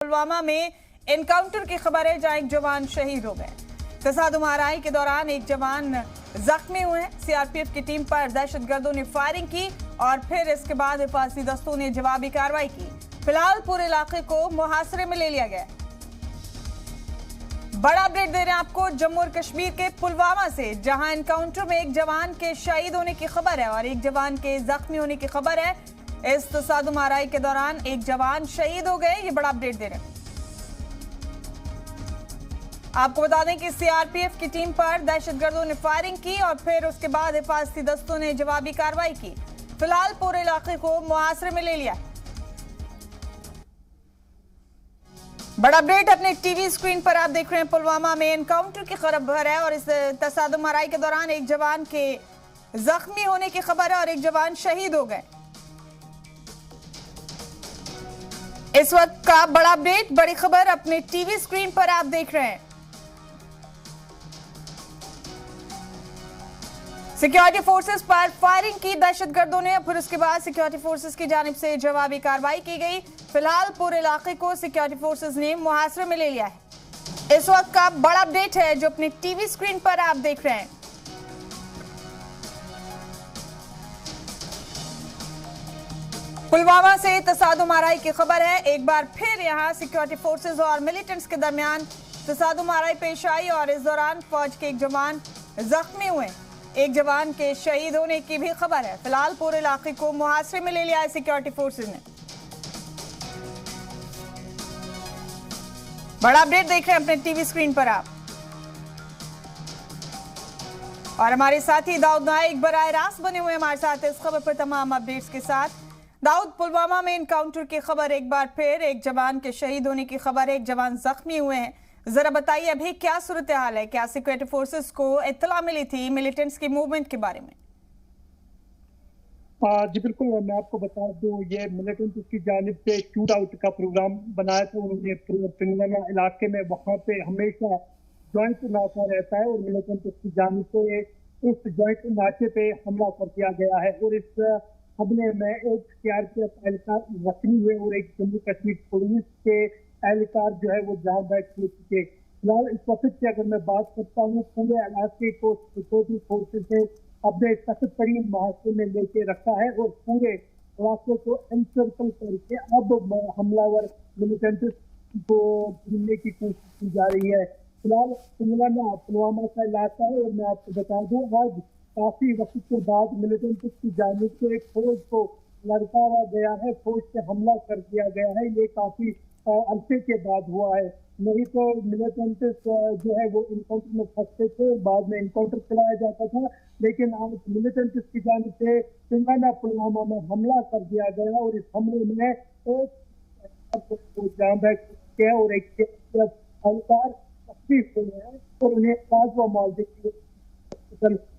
पुलवामा में एनकाउंटर की खबर है जहां एक जवान शहीद हो गए। तसादुम आराई के दौरान एक जवान जख्मी हुए। सीआरपीएफ की टीम पर दहशतगर्दों ने फायरिंग की और फिर इसके बाद हिफाजती दस्तों ने जवाबी कार्रवाई की। फिलहाल पूरे इलाके को मुहासरे में ले लिया गया। बड़ा अपडेट दे रहे हैं आपको जम्मू और कश्मीर के पुलवामा से, जहां एनकाउंटर में एक जवान के शहीद होने की खबर है और एक जवान के जख्मी होने की खबर है। इस तसादुम आराई के दौरान एक जवान शहीद हो गए। ये बड़ा अपडेट दे रहे हैं। आपको बता दें कि सीआरपीएफ की टीम पर दहशतगर्दों ने फायरिंग की और फिर उसके बाद हिफाजती दस्तों ने जवाबी कार्रवाई की। फिलहाल पूरे इलाके को मुहासरे में ले लिया। बड़ा अपडेट अपने टीवी स्क्रीन पर आप देख रहे हैं। पुलवामा में एनकाउंटर की खबर है और इस तसादुम आराई के दौरान एक जवान के जख्मी होने की खबर है और एक जवान शहीद हो गए। इस वक्त का बड़ा अपडेट, बड़ी खबर अपने टीवी स्क्रीन पर आप देख रहे हैं। सिक्योरिटी फोर्सेस पर फायरिंग की दहशतगर्दों ने, फिर उसके बाद सिक्योरिटी फोर्सेस की जानिब से जवाबी कार्रवाई की गई। फिलहाल पूरे इलाके को सिक्योरिटी फोर्सेस ने मुहासरे में ले लिया है। इस वक्त का बड़ा अपडेट है जो अपने टीवी स्क्रीन पर आप देख रहे हैं। पुलवामा से तसादुम आराई की खबर है। एक बार फिर यहां सिक्योरिटी फोर्सेस और मिलिटेंट्स के दरमियान तसादुम आराई पेश आई और इस दौरान फौज के एक जवान जख्मी हुए। एक जवान के शहीद होने की भी खबर है। फिलहाल पूरे इलाके को मुहासरे में ले लिया है सिक्योरिटी फोर्सेस ने। बड़ा अपडेट देख रहे हैं अपने टीवी स्क्रीन पर आप, और हमारे साथी दाऊद नाइक बराह रास्त बने हुए हमारे साथ इस खबर पर तमाम अपडेट्स के साथ। दाऊद, पुलवामा में एनकाउंटर की खबर, एक बार फिर एक जवान के शहीद होने की खबर है, एक जवान जख्मी हुए हैं। जरा बताइए अभी क्या सूरत हाल है? क्या सिक्योरिटी फोर्सेस को इत्तला मिली थी मिलिटेंट्स की मूवमेंट के बारे में? जी बिल्कुल, मैं आपको बता दूं, ये मिलिटेंट्स की जानिब से शूट आउट का प्रोग्राम बनाया था उन्होंने पुलवामा इलाके में। वहां पे हमेशा ज्वाइंट नाका रहता है और मिलिटेंट्स की जानिब से इस ज्वाइंट नाके पे हमला कर दिया गया है और इस हमले में एक सीआरपीएफ एहलकार जख्मी हुए और एक जम्मू कश्मीर पुलिस के एहलकार जो है वो जान बैठ हो चुके। फिलहाल इस वक्त की अगर मैं बात करता हूँ, पूरे इलाके को सिक्योरिटी फोर्सेज ने अपने सख्त तरीन मुहासरे में लेके रखा है और पूरे इलाके को एनसर्कल करके अब हमलावर मिलिटेंट्स को ढूंढने की कोशिश की जा रही है। फिलहाल पुलवामा का इलाका है और मैं आपको बता दूं, आज काफी वक्त के बाद मिलिटेंट्स की जानिब से एक फौज को लड़काया गया है, फौज से हमला कर दिया गया है। ये काफी अरसे के बाद हुआ है, नहीं तो मिलिटेंट्स जो है वो इनकाउंटर में फंसते थे, बाद में इनकाउंटर चलाया जाता था। लेकिन आज मिलिटेंट्स की जानिब से पुलवामा में हमला कर दिया गया और इस हमले में एक जान बैठ गया और एक एहलकार तकलीफ हुए हैं और उन्हें प्लाज्मा मुआवजे के लिए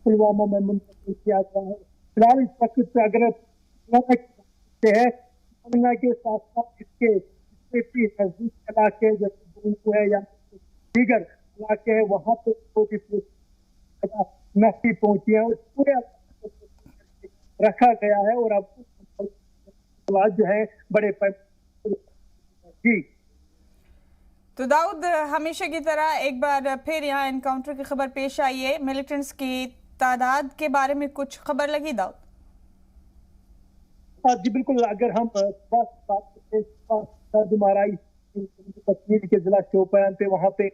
पुलवामा में मुंतकिल किया गया है। फिलहाल इस वक्त अगर है के साथ साथ इसके नजदीक इलाके जैसे है या दीगर इलाके है, वहां पे नफी पहुंची है और पूरे रखा गया है और अब जो है बड़े जी। तो दाऊद, हमेशा की तरह एक बार फिर यहाँ एनकाउंटर की खबर पेश आई है। मिलिटेंट्स की तादाद के बारे में कुछ खबर लगी दाऊद? जी बिल्कुल, अगर हम कश्मीर के जिला शोपियान पे वहाँ पे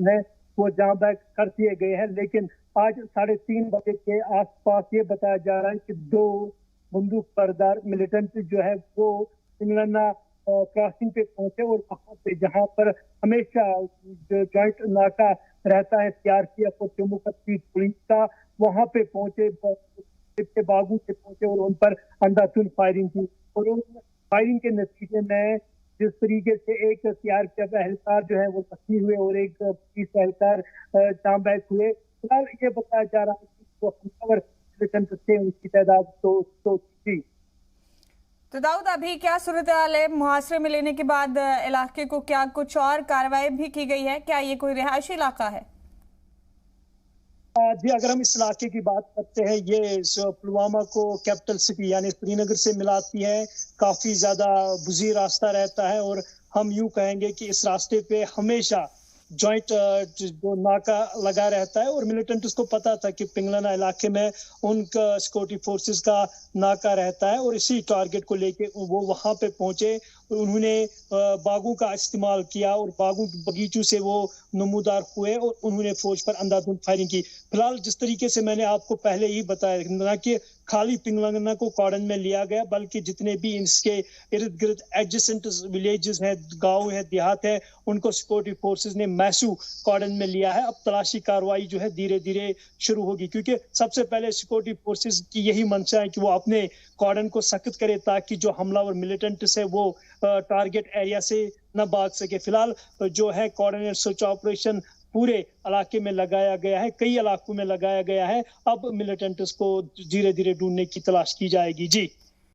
है वो जहाँ बैक कर दिए गए हैं, लेकिन आज 3:30 बजे के आसपास ये बताया जा रहा है कि 2 बंदूक बरदार मिलिटेंट जो है वो सिंगलना क्रॉसिंग पे पहुंचे और वहां पे जहां पर हमेशा ज्वाइंट नाका रहता है सीआरपीएफ और जम्मू कश्मीर पुलिस का, वहां पे पहुंचे, बागू से पहुंचे और उन पर अंधाधुंध फायरिंग की और उन फायरिंग के नतीजे में जिस तरीके से एक सीआरपीएफ एहलकार जो है वो जख्मी हुए और एक पुलिस एहलकार जान बैठ हुए। फिलहाल ये बताया जा रहा है कि वो हमलावर थे उनकी तादाद तो थी। तो दाऊद, अभी क्या सूरत हाल है? मुहासरे में लेने के बाद इलाके को क्या कुछ और कार्रवाई भी की गई है? क्या ये कोई रिहायशी इलाका है? जी अगर हम इस इलाके की बात करते हैं, ये पुलवामा को कैपिटल सिटी यानी श्रीनगर से मिलाती है। काफी ज्यादा बुजी रास्ता रहता है और हम यूं कहेंगे कि इस रास्ते पे हमेशा जॉइंट जो नाका लगा रहता है और मिलिटेंट्स को पता था कि पिंगलाना इलाके में उनका सिक्योरिटी फोर्सेस का नाका रहता है और इसी टारगेट को लेके वो वहां पे पहुंचे। उन्होंने बागों का इस्तेमाल किया और बागों बगीचों से वो नमूदार हुए और उन्होंने फौज पर अंधाधुंध फायरिंग की। फिलहाल जिस तरीके से मैंने आपको पहले ही बताया, न कि खाली पिंगलाना को कॉर्डन में लिया गया बल्कि जितने भी इसके इर्द गिर्द एडजेसेंट विलेजेस हैं, गांव है, देहात है, उनको सिक्योरिटी फोर्सेस ने मैसू कॉर्डन में लिया है। अब तलाशी कार्रवाई जो है धीरे धीरे शुरू होगी, क्योंकि सबसे पहले सिक्योरिटी फोर्सेस की यही मंशा है कि वो अपने कॉर्डन को सख्त करे ताकि जो हमलावर मिलिटेंट्स है वो टारगेट एरिया से न भाग सके। फिलहाल जो है कॉर्डिनेट सर्च ऑपरेशन पूरे इलाके में लगाया गया है, कई इलाकों में लगाया गया है। अब मिलिटेंट्स को धीरे धीरे ढूंढने की तलाश की जाएगी। जी।